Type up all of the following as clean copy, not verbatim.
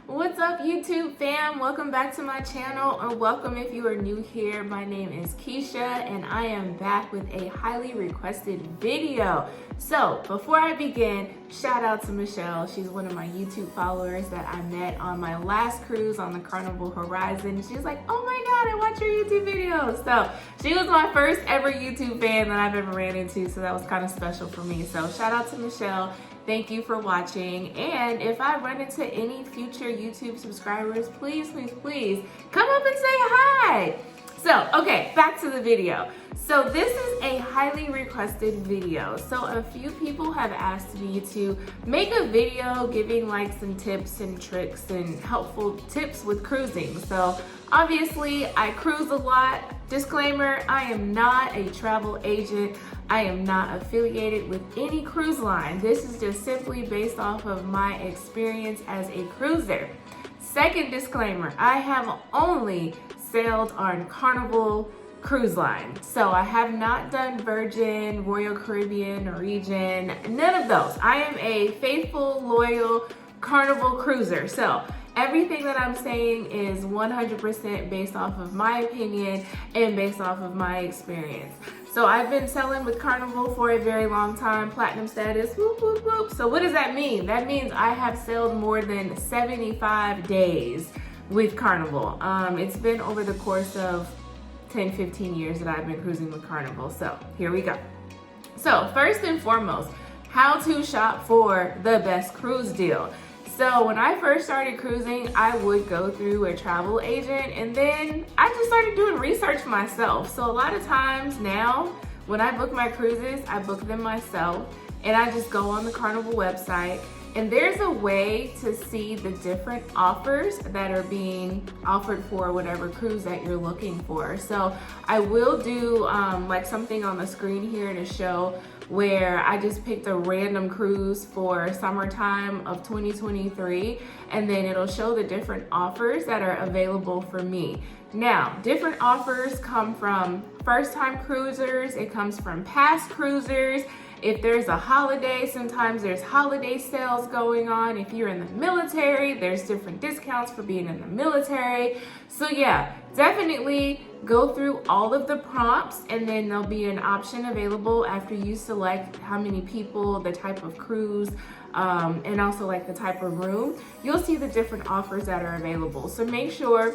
What's up, YouTube fam? Welcome back to my channel, or welcome if you are new here. My name is Keisha and I am back with a highly requested video. So before I begin, shout out to Michelle. She's one of my YouTube followers that I met on my last cruise on the Carnival Horizon. She's like, oh my God, I watch your YouTube videos. So she was my first ever YouTube fan that I've ever ran into. So that was kind of special for me. So shout out to Michelle. Thank you for watching, and if I run into any future YouTube subscribers, please come up and say hi. So, okay, back to the video. So this is a highly requested video. So a few people have asked me to make a video giving like some tips and tricks and helpful tips with cruising. So obviously I cruise a lot. Disclaimer, I am not a travel agent. I am not affiliated with any cruise line. This is just simply based off of my experience as a cruiser. Second disclaimer, I have only sailed on Carnival Cruise Line. So I have not done Virgin, Royal Caribbean, Norwegian, none of those. I am a faithful, loyal Carnival cruiser. So everything that I'm saying is 100% based off of my opinion and based off of my experience. So I've been sailing with Carnival for a very long time, platinum status, whoop, whoop, whoop. So what does that mean? That means I have sailed more than 75 days with Carnival. It's been over the course of 10-15 years that I've been cruising with Carnival. So here we go. So first and foremost, how to shop for the best cruise deal. So when I first started cruising, I would go through a travel agent, and then I just started doing research myself. So a lot of times now, when I book my cruises, I book them myself, and I just go on the Carnival website, and there's a way to see the different offers that are being offered for whatever cruise that you're looking for. So I will do like something on the screen here to show where I just picked a random cruise for summertime of 2023, and then it'll show the different offers that are available for me. Now, different offers come from first-time cruisers, it comes from past cruisers. If there's a holiday, sometimes there's holiday sales going on. If you're in the military, there's different discounts for being in the military. So yeah, definitely go through all of the prompts, and then there'll be an option available after you select how many people, the type of cruise, and also like the type of room. You'll see the different offers that are available. So make sure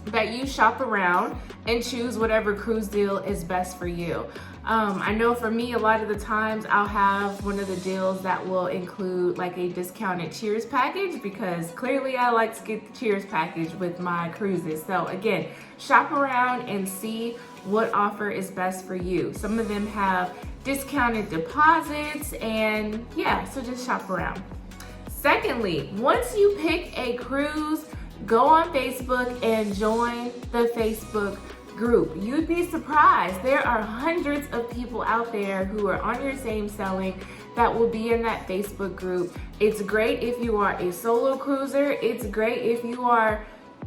that you shop around and choose whatever cruise deal is best for you. I know for me, a lot of the times I'll have one of the deals that will include like a discounted cheers package, because clearly I like to get the cheers package with my cruises. So again, shop around and see what offer is best for you. Some of them have discounted deposits, and yeah, so just shop around. Secondly, once you pick a cruise, go on Facebook and join the Facebook group. You'd be surprised. There are hundreds of people out there who are on your same sailing that will be in that Facebook group. It's great if you are a solo cruiser. It's great if you are,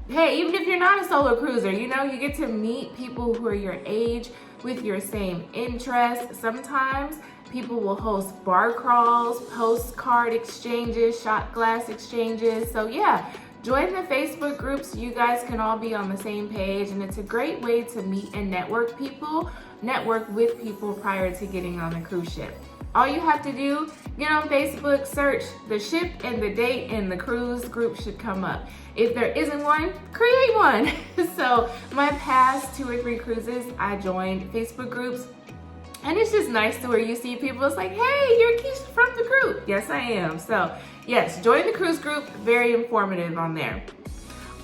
hey, even if you're not a solo cruiser, you know, you get to meet people who are your age with your same interests. Sometimes people will host bar crawls, postcard exchanges, shot glass exchanges. So yeah, join the Facebook group so you guys can all be on the same page, and it's a great way to meet and network with people prior to getting on the cruise ship. All you have to do, get on Facebook, search the ship and the date, and the cruise group should come up. If there isn't one, create one. So my past 2 or 3 cruises, I joined Facebook groups. And it's just nice to where you see people, it's like, hey, you're Keisha from the group. Yes, I am. So yes, join the cruise group, very informative on there.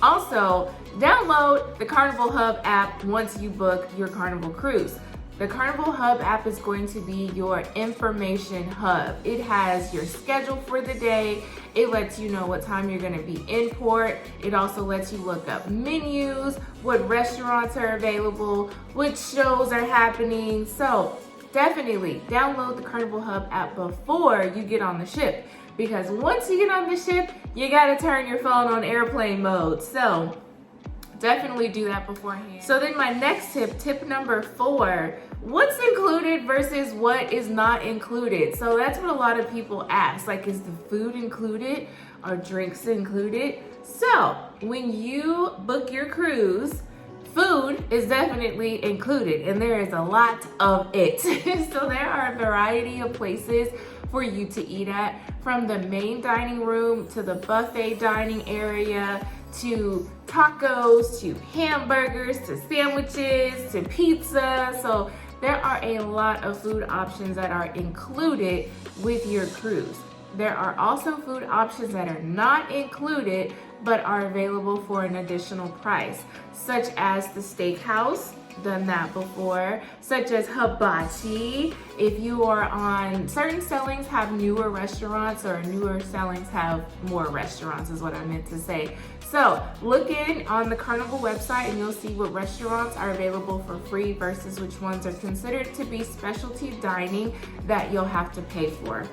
Also, download the Carnival Hub app once you book your Carnival cruise. The Carnival Hub app is going to be your information hub. It has your schedule for the day. It lets you know what time you're gonna be in port. It also lets you look up menus, what restaurants are available, what shows are happening. So definitely download the Carnival Hub app before you get on the ship, because once you get on the ship, you gotta turn your phone on airplane mode. So definitely do that beforehand. So then my next tip number 4, what's included versus what is not included? So that's what a lot of people ask, like, is the food included? are drinks included. So when you book your cruise, food is definitely included, and there is a lot of it. So there are a variety of places for you to eat at, from the main dining room to the buffet dining area, to tacos, to hamburgers, to sandwiches, to pizza. So there are a lot of food options that are included with your cruise. There are also food options that are not included but are available for an additional price, such as the steakhouse, done that before, such as hibachi. If you are on, certain sailings have newer restaurants, or newer sailings have more restaurants is what I meant to say. So look in on the Carnival website and you'll see what restaurants are available for free versus which ones are considered to be specialty dining that you'll have to pay for.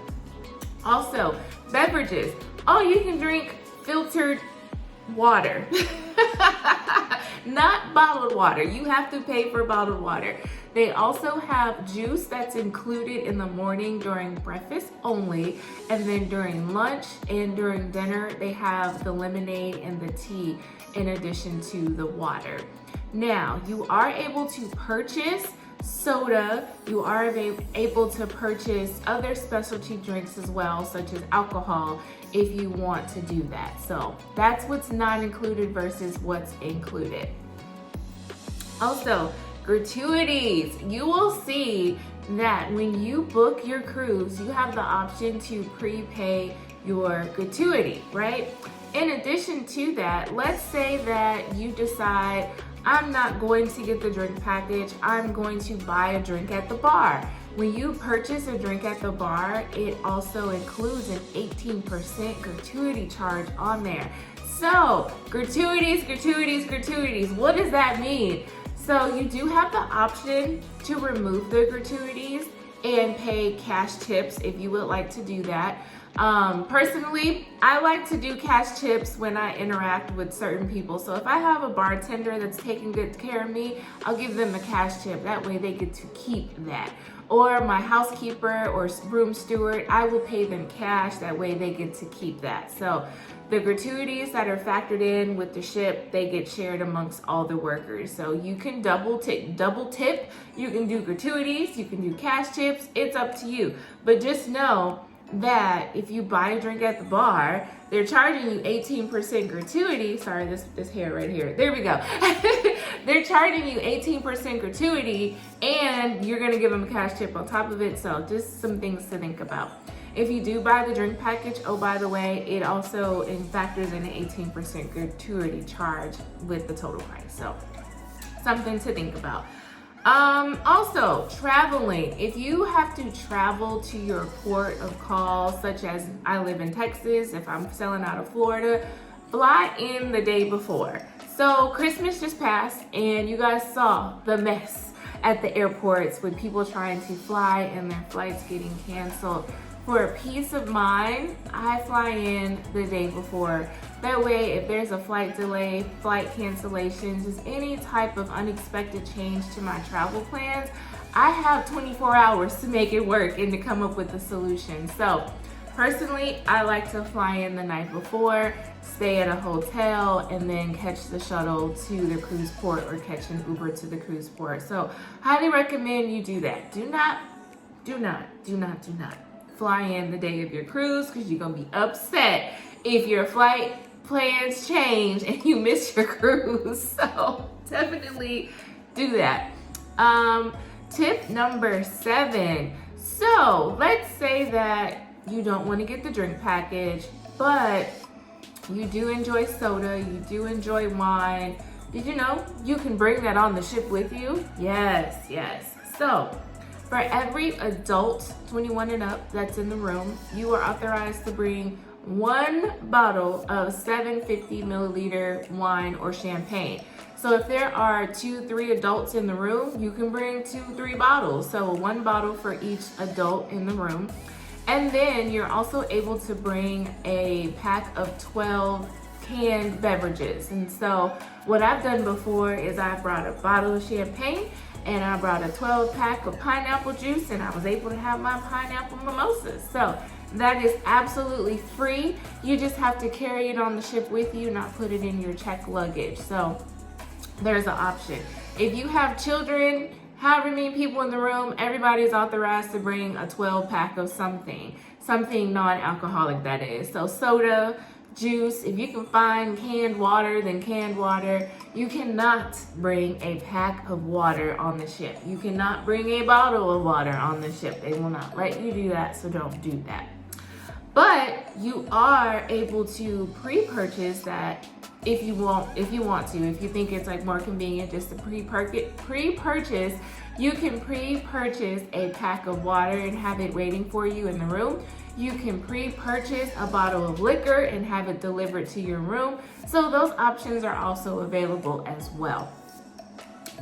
Also, beverages. Oh, you can drink filtered water. Not bottled water. You have to pay for bottled water. They also have juice that's included in the morning during breakfast only, and then during lunch and during dinner they have the lemonade and the tea in addition to the water. Now, you are able to purchase soda, you are able to purchase other specialty drinks as well, such as alcohol, if you want to do that. So that's what's not included versus what's included. Also, gratuities. You will see that when you book your cruise, you have the option to prepay your gratuity, right? In addition to that, let's say that you decide, I'm not going to get the drink package, I'm going to buy a drink at the bar. When you purchase a drink at the bar, it also includes an 18% gratuity charge on there. So, gratuities, what does that mean? So you do have the option to remove the gratuities and pay cash tips if you would like to do that. Personally, I like to do cash tips when I interact with certain people. So if I have a bartender that's taking good care of me, I'll give them a cash tip. That way they get to keep that. Or my housekeeper or room steward, I will pay them cash. That way they get to keep that. So the gratuities that are factored in with the ship, they get shared amongst all the workers. So you can double tip, you can do gratuities, you can do cash tips, it's up to you. But just know that if you buy a drink at the bar, they're charging you 18% gratuity. Sorry, this hair right here. There we go. They're charging you 18% gratuity, and you're gonna give them a cash tip on top of it. So just some things to think about. If you do buy the drink package, oh, by the way, it also factors in an 18% gratuity charge with the total price. So something to think about. Also, traveling. If you have to travel to your port of call, such as I live in Texas, if I'm sailing out of Florida, fly in the day before. So Christmas just passed and you guys saw the mess at the airports with people trying to fly and their flights getting canceled. For peace of mind, I fly in the day before. That way, if there's a flight delay, flight cancellations, just any type of unexpected change to my travel plans, I have 24 hours to make it work and to come up with a solution. So personally, I like to fly in the night before, stay at a hotel, and then catch the shuttle to the cruise port or catch an Uber to the cruise port. So highly recommend you do that. Do not fly in the day of your cruise, because you're gonna be upset if your flight plans change and you miss your cruise. So definitely do that. Tip number 7. So let's say that you don't want to get the drink package, but you do enjoy soda, you do enjoy wine. Did you know you can bring that on the ship with you? Yes. So for every adult 21 and up that's in the room, you are authorized to bring 1 bottle of 750 milliliter wine or champagne. So if there are 2-3 adults in the room, you can bring 2-3 bottles. So 1 bottle for each adult in the room. And then you're also able to bring a pack of 12 canned beverages. And so what I've done before is I brought a bottle of champagne and I brought a 12 pack of pineapple juice, and I was able to have my pineapple mimosas. So That is absolutely free. You just have to carry it on the ship with you, not put it in your checked luggage. So there's an option. If you have children, however many people in the room, everybody is authorized to bring a 12-pack of something non-alcoholic, that is. So soda, juice, if you can find canned water, then canned water. You cannot bring a pack of water on the ship. You cannot bring a bottle of water on the ship. They will not let you do that, so don't do that. But you are able to pre-purchase that if you want to. If you think it's like more convenient just to pre-purchase, you can pre-purchase a pack of water and have it waiting for you in the room. You can pre-purchase a bottle of liquor and have it delivered to your room. So those options are also available as well.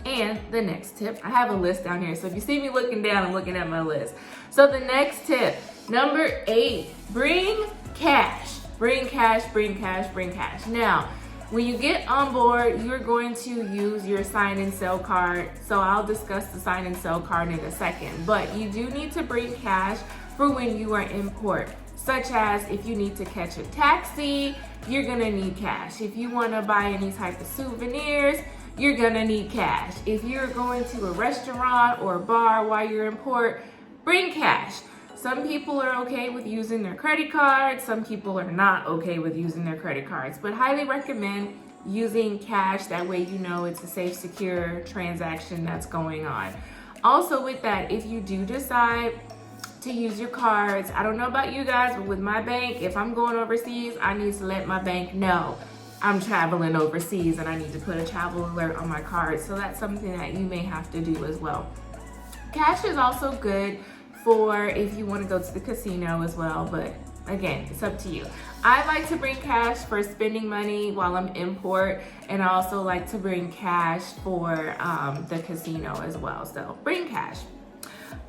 And the next tip, I have a list down here. So if you see me looking down, I'm looking at my list. So the next tip, number 8, bring cash. Bring cash, bring cash, bring cash. Now, when you get on board, you're going to use your sign and sell card. So I'll discuss the sign and sell card in a second. But you do need to bring cash for when you are in port, such as if you need to catch a taxi, you're gonna need cash. If you wanna buy any type of souvenirs, you're gonna need cash. If you're going to a restaurant or a bar while you're in port, bring cash. Some people are okay with using their credit cards, some people are not okay with using their credit cards, but highly recommend using cash. That way you know it's a safe, secure transaction that's going on. Also with that, if you do decide to use your cards, I don't know about you guys, but with my bank, if I'm going overseas, I need to let my bank know I'm traveling overseas and I need to put a travel alert on my card. So that's something that you may have to do as well. Cash is also good for if you want to go to the casino as well, but again, it's up to you. I like to bring cash for spending money while I'm in port, and I also like to bring cash for the casino as well. So bring cash.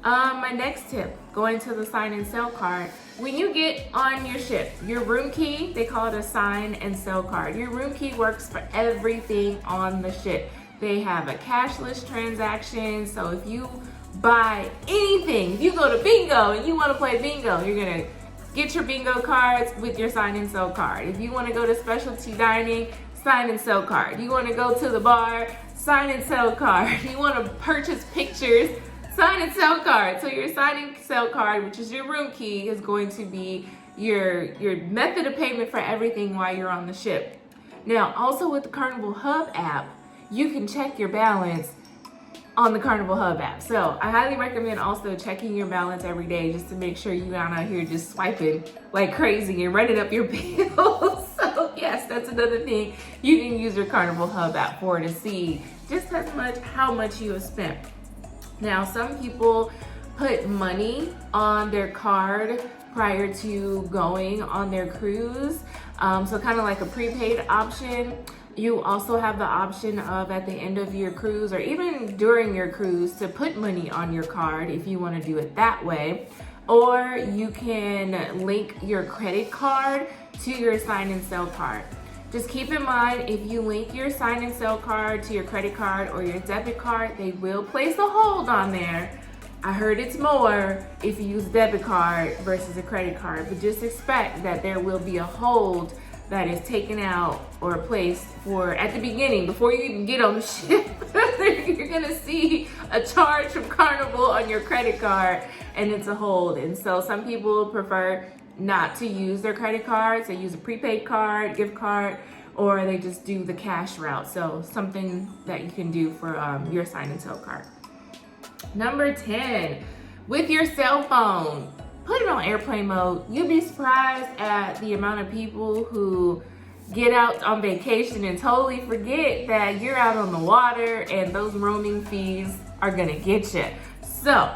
My next tip, going to the sign and sell card. When you get on your ship, your room key, they call it a sign and sell card. Your room key works for everything on the ship. They have a cashless transaction, so if you buy anything, if you go to bingo and you want to play bingo, you're gonna get your bingo cards with your sign and sell card. If you want to go to specialty dining, sign and sell card. You want to go to the bar, sign and sell card. You want to purchase pictures, sign and sell card. So your sign and sell card, which is your room key, is going to be your method of payment for everything while you're on the ship. Now, also with the Carnival Hub app, you can check your balance on the Carnival Hub app. So I highly recommend also checking your balance every day just to make sure you're not out here just swiping like crazy and running up your bills. So yes, that's another thing you can use your Carnival Hub app for, to see just how much you have spent. Now, some people put money on their card prior to going on their cruise. So kind of like a prepaid option. You also have the option of at the end of your cruise or even during your cruise to put money on your card if you want to do it that way. Or you can link your credit card to your sign and sell card. Just keep in mind, if you link your sign and sell card to your credit card or your debit card, they will place a hold on there. I heard it's more if you use debit card versus a credit card, but just expect that there will be a hold that is taken out or placed for at the beginning before you even get on the ship. You're gonna see a charge from Carnival on your credit card and it's a hold. And so some people prefer not to use their credit cards. They use a prepaid card, gift card, or they just do the cash route. So something that you can do for your sign and sell card. Number 10, with your cell phone, put it on airplane mode. You'll be surprised at the amount of people who get out on vacation and totally forget that you're out on the water and those roaming fees are gonna get you. So,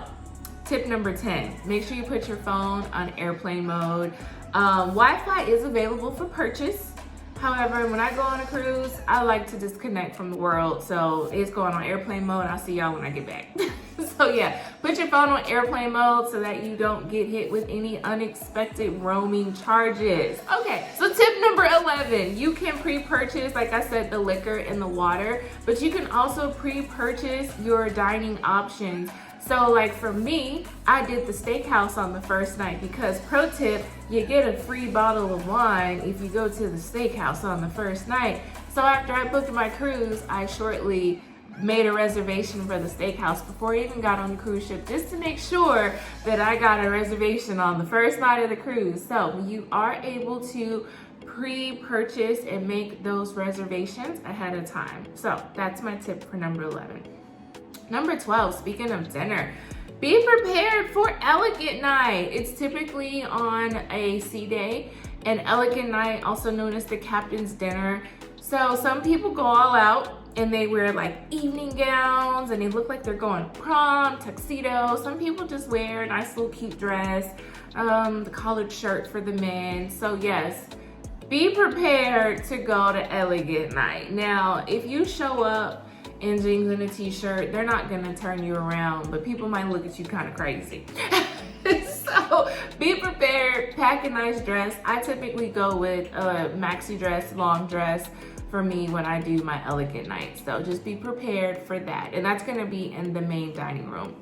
tip number 10, make sure you put your phone on airplane mode. Wi-Fi is available for purchase. However, when I go on a cruise, I like to disconnect from the world. So it's going on airplane mode. I'll see y'all when I get back. So yeah, put your phone on airplane mode so that you don't get hit with any unexpected roaming charges. Okay, so tip number 11, you can pre-purchase, like I said, the liquor and the water, but you can also pre-purchase your dining options, So like for me, I did the steakhouse on the first night because, pro tip, you get a free bottle of wine if you go to the steakhouse on the first night. So after I booked my cruise, I shortly made a reservation for the steakhouse before I even got on the cruise ship, just to make sure that I got a reservation on the first night of the cruise. So you are able to pre-purchase and make those reservations ahead of time. So that's my tip for number 11. Number 12, speaking of dinner, be prepared for elegant night. It's typically on a sea day, and elegant night, also known as the captain's dinner. So some people go all out and they wear like evening gowns and they look like they're going prom, tuxedo. Some people just wear a nice little cute dress, the collared shirt for the men. So yes, be prepared to go to elegant night. Now, if you show up in jeans and a t-shirt, they're not gonna turn you around, but people might look at you kind of crazy. So be prepared, pack a nice dress. I typically go with a maxi dress, long dress for me when I do my elegant night. So just be prepared for that. And that's gonna be in the main dining room.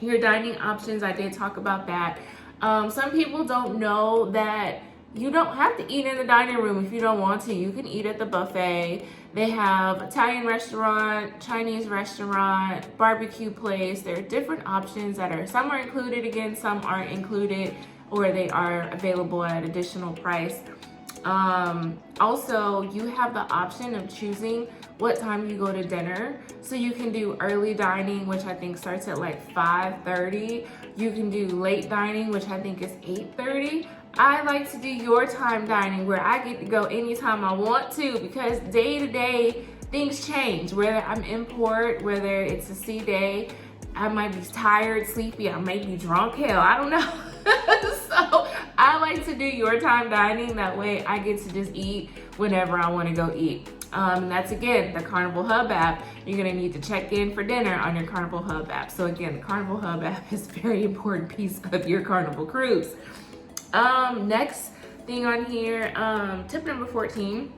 Your dining options, I did talk about that. Some people don't know that you don't have to eat in the dining room if you don't want to. You can eat at the buffet. They have Italian restaurant, Chinese restaurant, barbecue place. There are different options that are, some are included again, some aren't included, or they are available at additional price. Also, you have the option of choosing what time you go to dinner. So you can do early dining, which I think starts at like 5:30. You can do late dining, which I think is 8:30. I like to do your time dining where I get to go anytime I want to, because day to day things change. Whether I'm in port, whether it's a sea day, I might be tired, sleepy, I might be drunk, hell, I don't know. So I like to do your time dining. That way I get to just eat whenever I want to go eat. And that's again the Carnival Hub app. You're gonna need to check in for dinner on your Carnival Hub app. So again, the Carnival Hub app is a very important piece of your Carnival cruise. Next thing on here, tip number 14,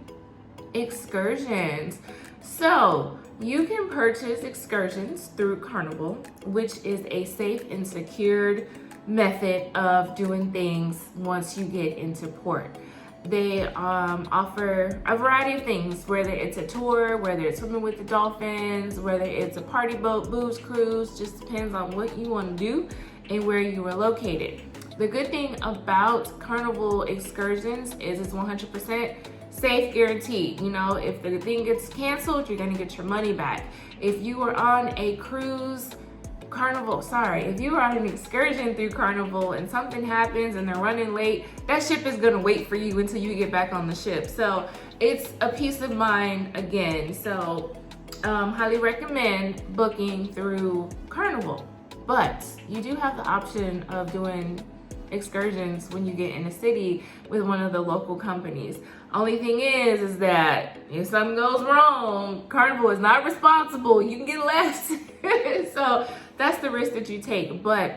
excursions. So you can purchase excursions through Carnival, which is a safe and secured method of doing things once you get into port. They offer a variety of things, whether it's a tour, whether it's swimming with the dolphins, whether it's a party boat, booze cruise, just depends on what you want to do and where you are located. The good thing about Carnival excursions is it's 100% safe, guaranteed. You know, if the thing gets canceled, you're gonna get your money back. If you are on a cruise, if you are on an excursion through Carnival and something happens and they're running late, that ship is gonna wait for you until you get back on the ship. So it's a peace of mind again. So highly recommend booking through Carnival. But you do have the option of doing excursions when you get in a city with one of the local companies. Only thing is that if something goes wrong, Carnival is not responsible. You can get less. So that's the risk that you take. But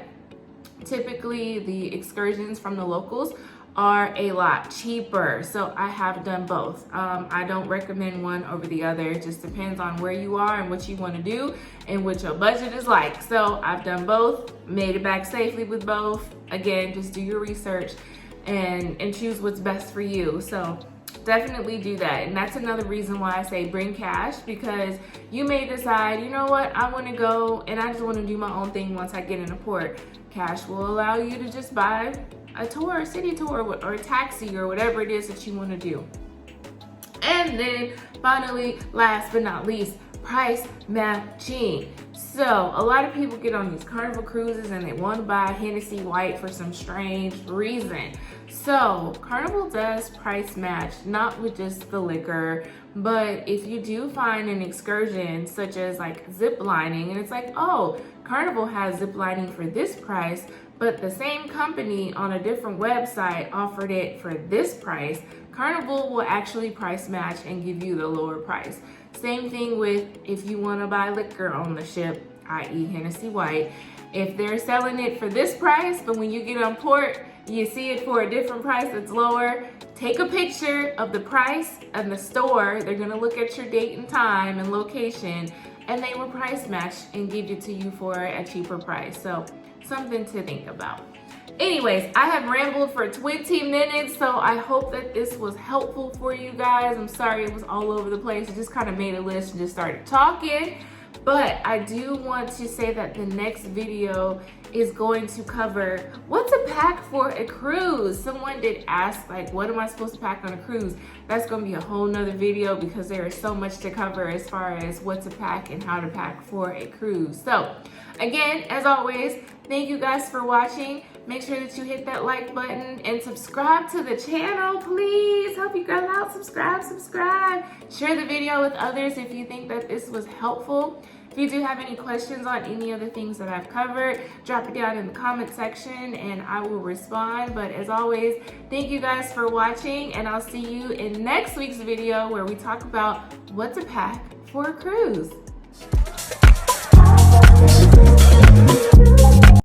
typically the excursions from the locals are a lot cheaper. So I have done both. I don't recommend one over the other. It just depends on where you are and what you want to do and what your budget is like. So I've done both, made it back safely with both. Again, just do your research and choose what's best for you. So definitely do that. And that's another reason why I say bring cash, because you may decide, you know what, I want to go and I just want to do my own thing once I get in a port. Cash will allow you to just buy a tour, a city tour, or a taxi, or whatever it is that you want to do. And then finally, last but not least, price matching. So a lot of people get on these Carnival cruises and they want to buy Hennessy White for some strange reason. So Carnival does price match, not with just the liquor, but if you do find an excursion such as like zip lining, and it's like, oh, Carnival has zip lining for this price, but the same company on a different website offered it for this price, Carnival will actually price match and give you the lower price. Same thing with if you want to buy liquor on the ship, i.e. Hennessy White. If they're selling it for this price, but when you get on port, you see it for a different price that's lower, take a picture of the price and the store. They're gonna look at your date and time and location and they will price match and give it to you for a cheaper price. So something to think about. Anyways, I have rambled for 20 minutes, so I hope that this was helpful for you guys. I'm sorry it was all over the place. I just kind of made a list and just started talking. But I do want to say that the next video is going to cover what to pack for a cruise. Someone did ask, like, what am I supposed to pack on a cruise? That's gonna be a whole nother video because there is so much to cover as far as what to pack and how to pack for a cruise. So again, as always, thank you guys for watching. Make sure that you hit that like button and subscribe to the channel, please. Help you guys out, subscribe. Share the video with others if you think that this was helpful. If you do have any questions on any of the things that I've covered, drop it down in the comment section and I will respond. But as always, thank you guys for watching, and I'll see you in next week's video where we talk about what to pack for a cruise.